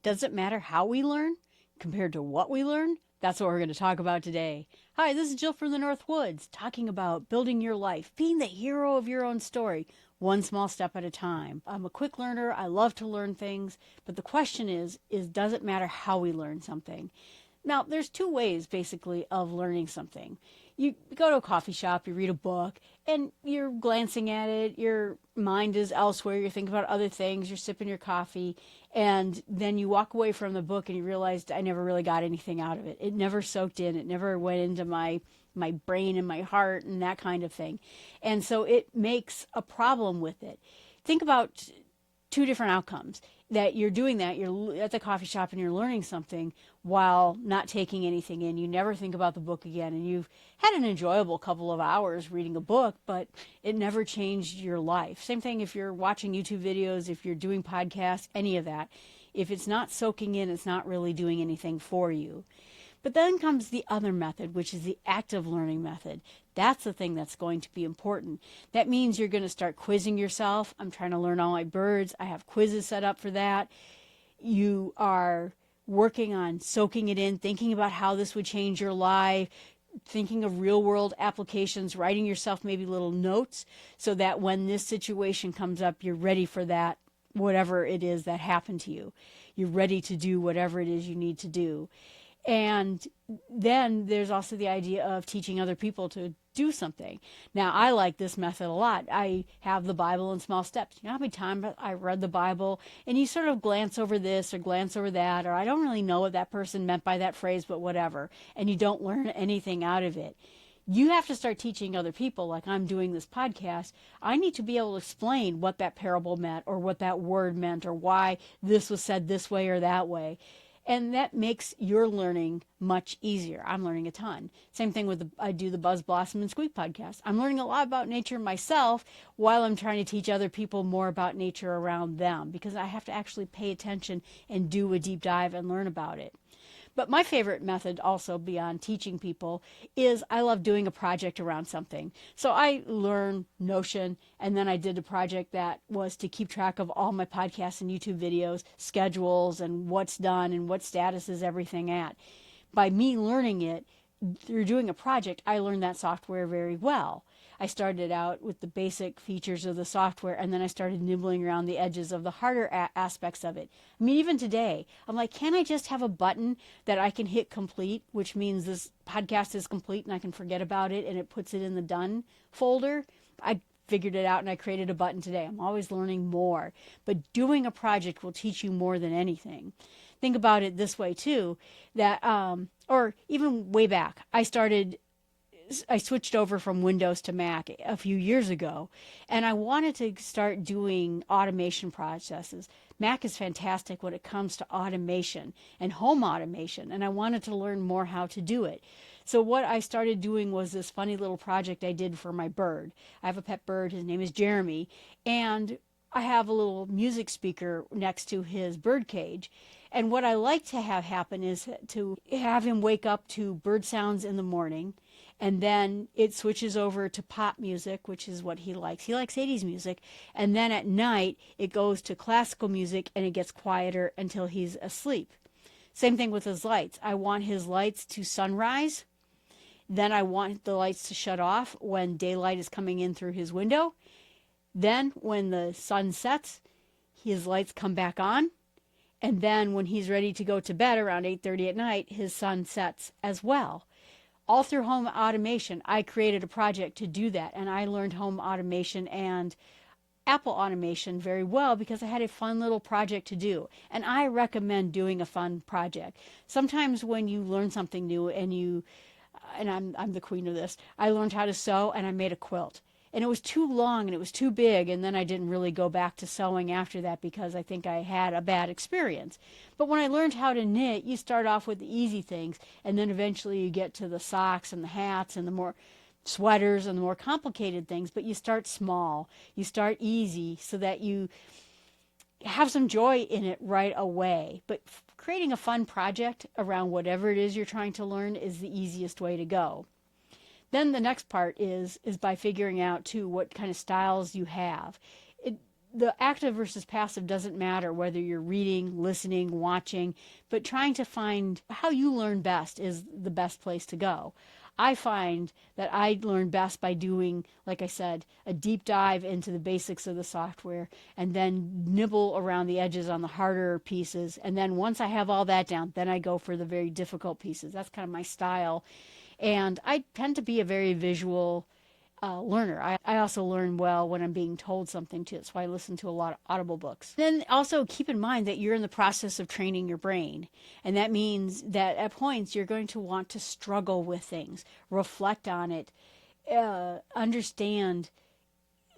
Does it matter how we learn compared to what we learn? That's what we're going to talk about today. Hi, this is Jill from the North Woods, talking about building your life, being the hero of your own story, one small step at a time. I'm a quick learner. I love to learn things, but the question is does it matter how we learn something? Now, there's two ways basically of learning something. You go to a coffee shop, you read a book, and you're glancing at it, your mind is elsewhere, you're thinking about other things, you're sipping your coffee, and then you walk away from the book and you realized I never really got anything out of it. It never soaked in, it never went into my brain and my heart and that kind of thing. And so it makes a problem with it. Think about two different outcomes that you're doing that you're at the coffee shop and you're learning something while not taking anything in. You never think about the book again, and you've had an enjoyable couple of hours reading a book, but it never changed your life. Same thing if you're watching YouTube videos, if you're doing podcasts, any of that. If it's not soaking in, it's not really doing anything for you. But then comes the other method, which is the active learning method. That's the thing that's going to be important. That means you're going to start quizzing yourself. I'm trying to learn all my birds. I have quizzes set up for that. You are working on soaking it in, thinking about how this would change your life, thinking of real world applications, writing yourself maybe little notes so that when this situation comes up, you're ready for that, whatever it is that happened to you. You're ready to do whatever it is you need to do. And then there's also the idea of teaching other people to do something. Now, I like this method a lot. I have the Bible in small steps. You know how many times I read the Bible and you sort of glance over this or glance over that, or I don't really know what that person meant by that phrase, but whatever, and you don't learn anything out of it. You have to start teaching other people, like I'm doing this podcast. I need to be able to explain what that parable meant or what that word meant or why this was said this way or that way. And that makes your learning much easier. I'm learning a ton. Same thing with I do the Buzz Blossom and Squeak podcast. I'm learning a lot about nature myself while I'm trying to teach other people more about nature around them, because I have to actually pay attention and do a deep dive and learn about it. But my favorite method, also beyond teaching people, is I love doing a project around something. So I learned Notion, and then I did a project that was to keep track of all my podcasts and YouTube videos, schedules, and what's done and what status is everything at. By me learning it through doing a project, I learned that software very well. I started out with the basic features of the software, and then I started nibbling around the edges of the harder aspects of it. I mean, even today, I'm like, can I just have a button that I can hit complete, which means this podcast is complete and I can forget about it and it puts it in the done folder? I figured it out and I created a button today. I'm always learning more, but doing a project will teach you more than anything. Think about it this way too, that or even way back, I switched over from Windows to Mac a few years ago, and I wanted to start doing automation processes. Mac is fantastic when it comes to automation and home automation, and I wanted to learn more how to do it. So what I started doing was this funny little project I did for my bird. I have a pet bird. His name is Jeremy, and I have a little music speaker next to his bird cage. And what I like to have happen is to have him wake up to bird sounds in the morning, and then it switches over to pop music, which is what he likes. He likes 80s music. And then at night, it goes to classical music and it gets quieter until he's asleep. Same thing with his lights. I want his lights to sunrise. Then I want the lights to shut off when daylight is coming in through his window. Then when the sun sets, his lights come back on. And then when he's ready to go to bed around 8:30 at night, his sun sets as well. All through home automation, I created a project to do that, and I learned home automation and Apple automation very well because I had a fun little project to do. And I recommend doing a fun project. Sometimes when you learn something new and I'm the queen of this, I learned how to sew and I made a quilt. And it was too long and it was too big, and then I didn't really go back to sewing after that because I think I had a bad experience. But when I learned how to knit, you start off with the easy things, and then eventually you get to the socks and the hats and the more sweaters and the more complicated things, but you start small. You start easy so that you have some joy in it right away. But creating a fun project around whatever it is you're trying to learn is the easiest way to go. Then the next part is by figuring out too what kind of styles you have. It the active versus passive doesn't matter whether you're reading, listening, watching, but trying to find how you learn best is the best place to go. I find that I learn best by doing, like I said, a deep dive into the basics of the software and then nibble around the edges on the harder pieces. And then once I have all that down, then I go for the very difficult pieces. That's kind of my style. And I tend to be a very visual learner. I also learn well when I'm being told something too. That's why I listen to a lot of Audible books. Then also keep in mind that you're in the process of training your brain. And that means that at points you're going to want to struggle with things, reflect on it, understand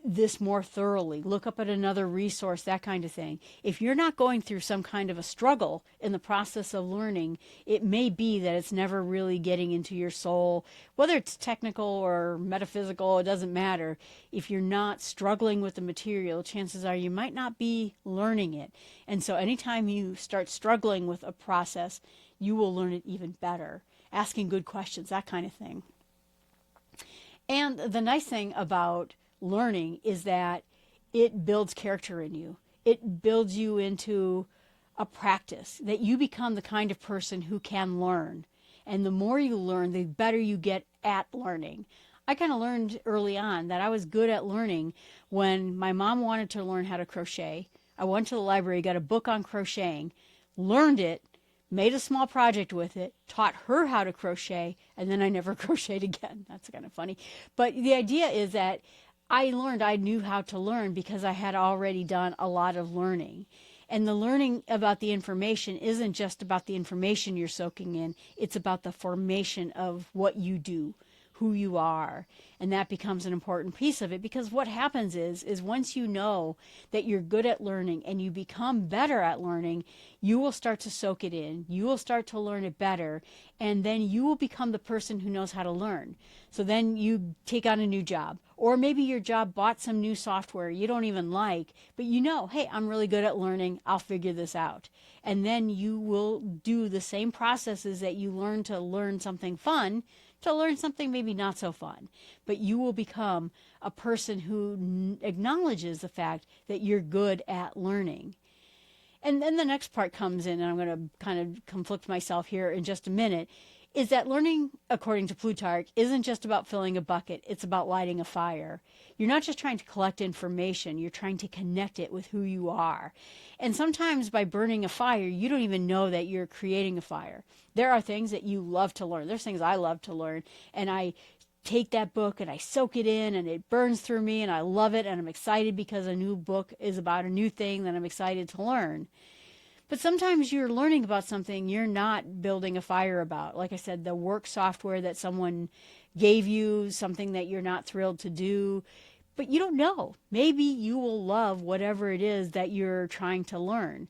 this more thoroughly, look up at another resource, that kind of thing. If you're not going through some kind of a struggle in the process of learning, it may be that it's never really getting into your soul, whether it's technical or metaphysical, it doesn't matter. If you're not struggling with the material, chances are you might not be learning it. And so anytime you start struggling with a process, you will learn it even better. Asking good questions, that kind of thing. And the nice thing about learning is that it builds character in you. It builds you into a practice that you become the kind of person who can learn. And the more you learn, the better you get at learning. I kind of learned early on that I was good at learning when my mom wanted to learn how to crochet. I went to the library, got a book on crocheting, learned it, made a small project with it, taught her how to crochet, and then I never crocheted again. That's kind of funny. But the idea is that I knew how to learn because I had already done a lot of learning. And the learning about the information isn't just about the information you're soaking in, it's about the formation of what you do, who you are. And that becomes an important piece of it, because what happens is once you know that you're good at learning and you become better at learning, you will start to soak it in. You will start to learn it better, and then you will become the person who knows how to learn. So then you take on a new job, or maybe your job bought some new software you don't even like, but you know, hey, I'm really good at learning. I'll figure this out. And then you will do the same processes that you learn to learn something fun to learn something maybe not so fun. But you will become a person who acknowledges the fact that you're good at learning. And then the next part comes in, and I'm going to kind of conflict myself here in just a minute, is that learning, according to Plutarch, isn't just about filling a bucket, it's about lighting a fire. You're not just trying to collect information, you're trying to connect it with who you are. And sometimes by burning a fire, you don't even know that you're creating a fire. There are things that you love to learn. There's things I love to learn, and I take that book and I soak it in and it burns through me and I love it and I'm excited because a new book is about a new thing that I'm excited to learn. But sometimes you're learning about something you're not building a fire about. Like I said, the work software that someone gave you, something that you're not thrilled to do, but you don't know. Maybe you will love whatever it is that you're trying to learn.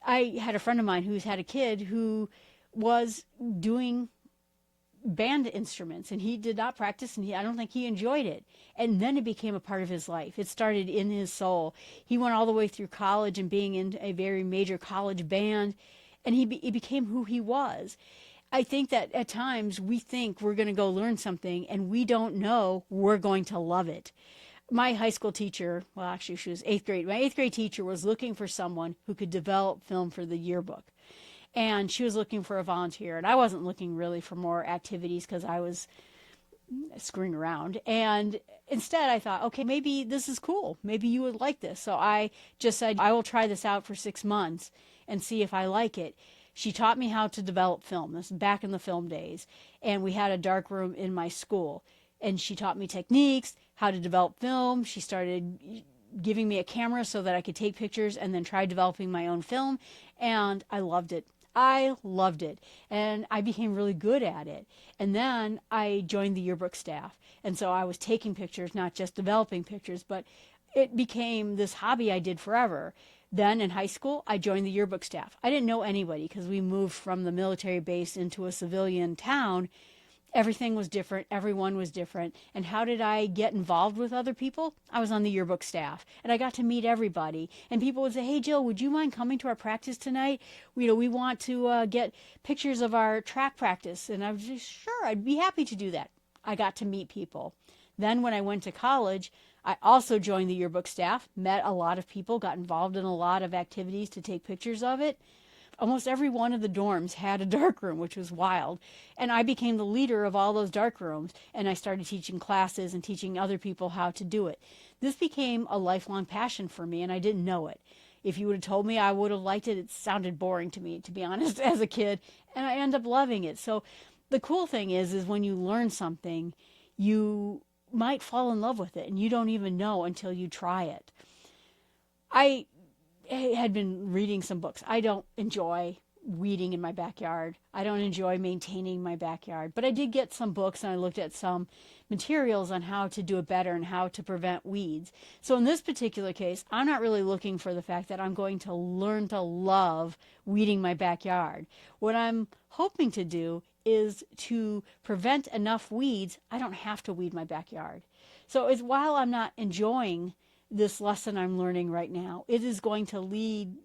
I had a friend of mine who's had a kid who was doing band instruments and he did not practice, and I don't think he enjoyed it. And then it became a part of his life. It started in his soul. He went all the way through college and being in a very major college band, and he became who he was. I think that at times we think we're going to go learn something and we don't know we're going to love it. My high school teacher, well, actually she was eighth grade. My eighth grade teacher was looking for someone who could develop film for the yearbook. And she was looking for a volunteer, and I wasn't looking really for more activities because I was screwing around. And instead I thought, okay, maybe this is cool. Maybe you would like this. So I just said, I will try this out for 6 months and see if I like it. She taught me how to develop film. This is back in the film days. And we had a dark room in my school. And she taught me techniques, how to develop film. She started giving me a camera so that I could take pictures and then try developing my own film. And I loved it. I loved it, and I became really good at it. And then I joined the yearbook staff, and so I was taking pictures, not just developing pictures, but it became this hobby I did forever. Then in high school, I joined the yearbook staff. I didn't know anybody because we moved from the military base into a civilian town. Everything was different. Everyone was different. And how did I get involved with other people? I was on the yearbook staff, and I got to meet everybody. And people would say, "Hey, Jill, would you mind coming to our practice tonight? We want to get pictures of our track practice." And I was just, sure, I'd be happy to do that. I got to meet people. Then when I went to college, I also joined the yearbook staff, met a lot of people, got involved in a lot of activities to take pictures of it. Almost every one of the dorms had a darkroom, which was wild. And I became the leader of all those dark rooms, and I started teaching classes and teaching other people how to do it. This became a lifelong passion for me, and I didn't know it. If you would have told me I would have liked it, it sounded boring to me, to be honest, as a kid, and I ended up loving it. So the cool thing is when you learn something, you might fall in love with it, and you don't even know until you try it. I had been reading some books. I don't enjoy weeding in my backyard. I don't enjoy maintaining my backyard. But I did get some books, and I looked at some materials on how to do it better and how to prevent weeds. So in this particular case, I'm not really looking for the fact that I'm going to learn to love weeding my backyard. What I'm hoping to do is to prevent enough weeds, I don't have to weed my backyard. So it's, while I'm not enjoying this lesson I'm learning right now, it is going to lead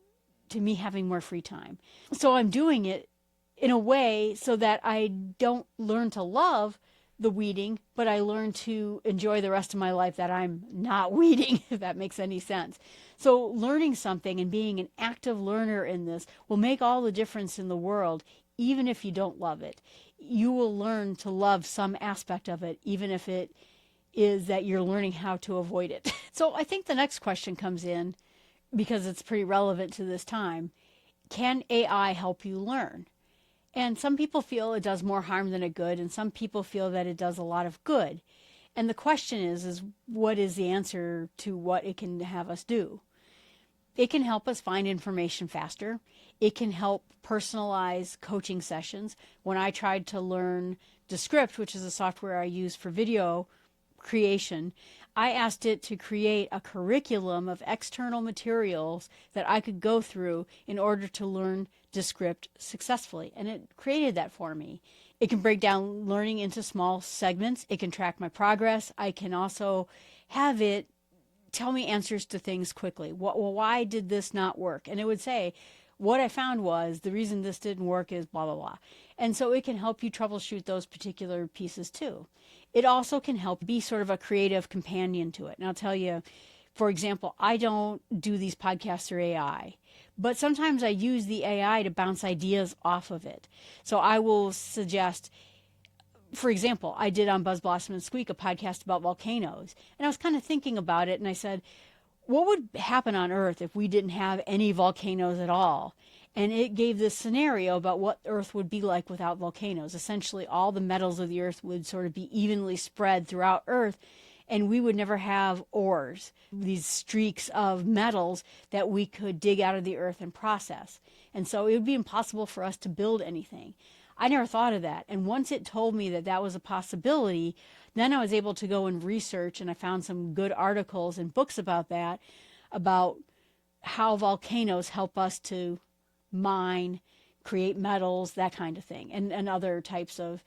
to me having more free time. So I'm doing it in a way so that I don't learn to love the weeding, but I learn to enjoy the rest of my life that I'm not weeding, if that makes any sense. So learning something and being an active learner in this will make all the difference in the world, even if you don't love it. You will learn to love some aspect of it, even if it is that you're learning how to avoid it. So I think the next question comes in, because it's pretty relevant to this time. Can AI help you learn? And some people feel it does more harm than a good, and some people feel that it does a lot of good. And the question is what is the answer to what it can have us do? It can help us find information faster. It can help personalize coaching sessions. When I tried to learn Descript, which is a software I use for video creation, I asked it to create a curriculum of external materials that I could go through in order to learn Descript successfully. And it created that for me. It can break down learning into small segments. It can track my progress. I can also have it tell me answers to things quickly. Well, why did this not work? And it would say, what I found was the reason this didn't work is blah, blah, blah. And so it can help you troubleshoot those particular pieces too. It also can help be sort of a creative companion to it. And I'll tell you, for example, I don't do these podcasts through AI, but sometimes I use the AI to bounce ideas off of it. So I will suggest, for example, I did on Buzz Blossom and Squeak a podcast about volcanoes. And I was kind of thinking about it, and I said, what would happen on Earth if we didn't have any volcanoes at all? And it gave this scenario about what Earth would be like without volcanoes. Essentially, all the metals of the Earth would sort of be evenly spread throughout Earth, and we would never have ores, these streaks of metals that we could dig out of the Earth and process. And so it would be impossible for us to build anything. I never thought of that. And once it told me that that was a possibility, then I was able to go and research, and I found some good articles and books about that, about how volcanoes help us to mine, create metals, that kind of thing, and other types of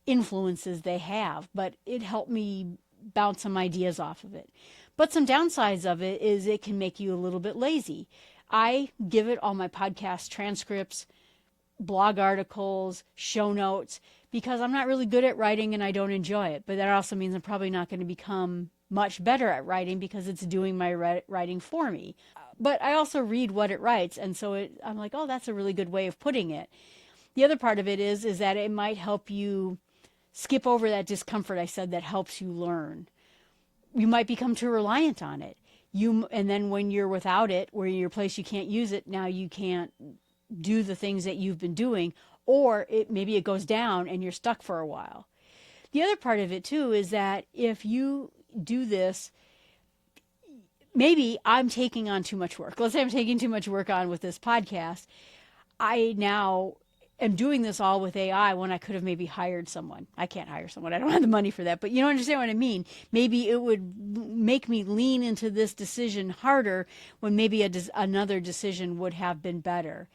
influences they have. But it helped me bounce some ideas off of it. But some downsides of it is it can make you a little bit lazy. I give it all my podcast transcripts, blog articles, show notes, because I'm not really good at writing and I don't enjoy it. But that also means I'm probably not going to become much better at writing because it's doing my writing for me. But I also read what it writes, and so I'm like, oh, that's a really good way of putting it. The other part of it is that it might help you skip over that discomfort I said that helps you learn. You might become too reliant on it. And then when you're without it, where you're a place you can't use it, now you can't do the things that you've been doing, or maybe it goes down and you're stuck for a while. The other part of it too is that if you do this, maybe I'm taking on too much work. Let's say I'm taking too much work on with this podcast. I now am doing this all with AI when I could have maybe hired someone. I can't hire someone. I don't have the money for that. But you don't understand what I mean. Maybe it would make me lean into this decision harder when maybe another decision would have been better.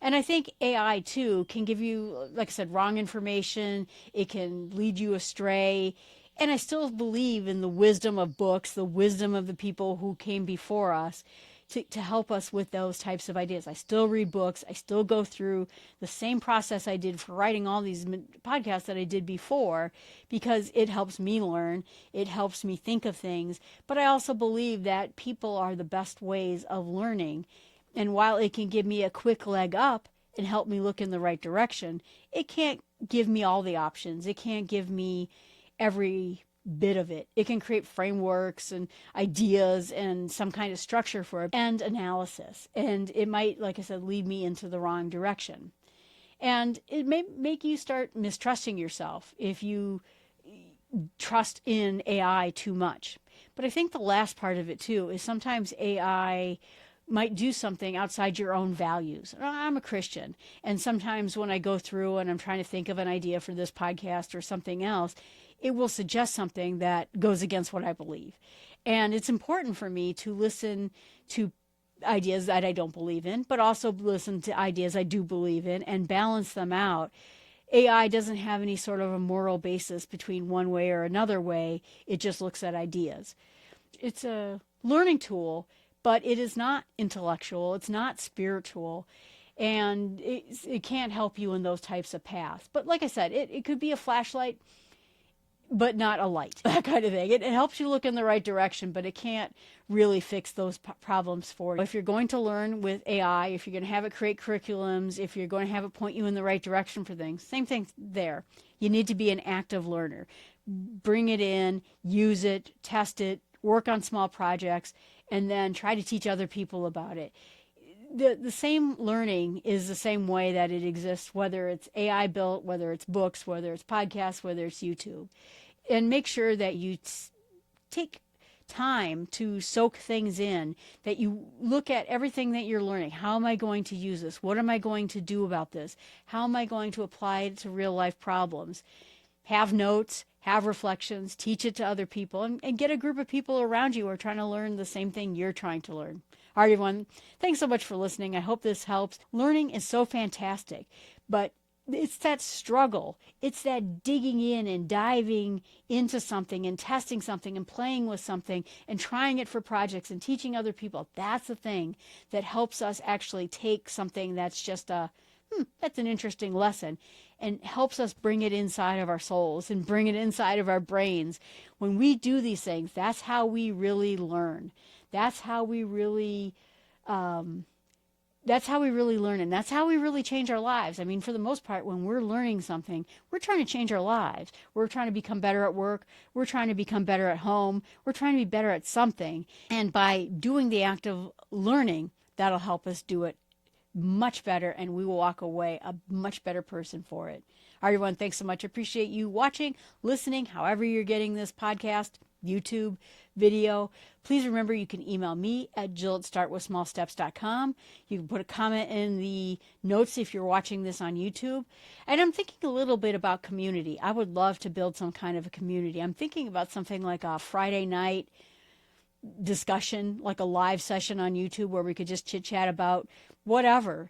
And I think AI, too, can give you, like I said, wrong information. It can lead you astray. And I still believe in the wisdom of books, the wisdom of the people who came before us. to help us with those types of ideas. I still read books. I still go through the same process I did for writing all these podcasts that I did before, because it helps me learn. It helps me think of things. But I also believe that people are the best ways of learning. And while it can give me a quick leg up and help me look in the right direction, it can't give me all the options. It can't give me every bit of it. It can create frameworks and ideas and some kind of structure for it and analysis. And it might, like I said, lead me into the wrong direction. And it may make you start mistrusting yourself if you trust in AI too much. But I think the last part of it too is sometimes AI might do something outside your own values. I'm a Christian, and sometimes when I go through and I'm trying to think of an idea for this podcast or something else, it will suggest something that goes against what I believe. And it's important for me to listen to ideas that I don't believe in, but also listen to ideas I do believe in and balance them out. AI doesn't have any sort of a moral basis between one way or another way. It just looks at ideas. It's a learning tool, but it is not intellectual. It's not spiritual. And it can't help you in those types of paths. But like I said, it could be a flashlight, but not a light, that kind of thing. It helps you look in the right direction, but it can't really fix those problems for you. If you're going to learn with AI, if you're going to have it create curriculums, if you're going to have it point you in the right direction for things, same thing there. You need to be an active learner. Bring it in, use it, test it, work on small projects, and then try to teach other people about it. The same learning is the same way that it exists, whether it's AI built, whether it's books, whether it's podcasts, whether it's YouTube. And make sure that you take time to soak things in, that you look at everything that you're learning. How am I going to use this? What am I going to do about this? How am I going to apply it to real life problems? Have notes, have reflections, teach it to other people, and get a group of people around you who are trying to learn the same thing you're trying to learn. All right, everyone, thanks so much for listening. I hope this helps. Learning is so fantastic, but it's that struggle. It's that digging in and diving into something and testing something and playing with something and trying it for projects and teaching other people. That's the thing that helps us actually take something that's just that's an interesting lesson, and helps us bring it inside of our souls and bring it inside of our brains. When we do these things, that's how we really learn. That's how we really learn, and that's how we really change our lives. I mean, for the most part, when we're learning something, we're trying to change our lives. We're trying to become better at work. We're trying to become better at home. We're trying to be better at something. And by doing the act of learning, that'll help us do it much better, and we will walk away a much better person for it. All right, everyone, thanks so much. I appreciate you watching, listening, however you're getting this podcast, YouTube, video. Please remember you can email me at jill@startwithsmallsteps.com. You can put a comment in the notes if you're watching this on YouTube. And I'm thinking a little bit about community. I would love to build some kind of a community. I'm thinking about something like a Friday night discussion, like a live session on YouTube where we could just chit chat about whatever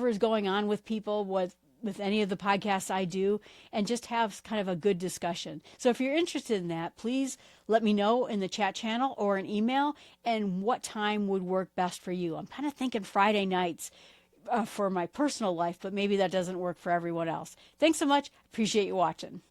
is going on with people, with any of the podcasts I do, and just have kind of a good discussion. So if you're interested in that, please let me know in the chat channel or an email, and what time would work best for you. I'm kind of thinking Friday nights for my personal life, but maybe that doesn't work for everyone else. Thanks so much. Appreciate you watching.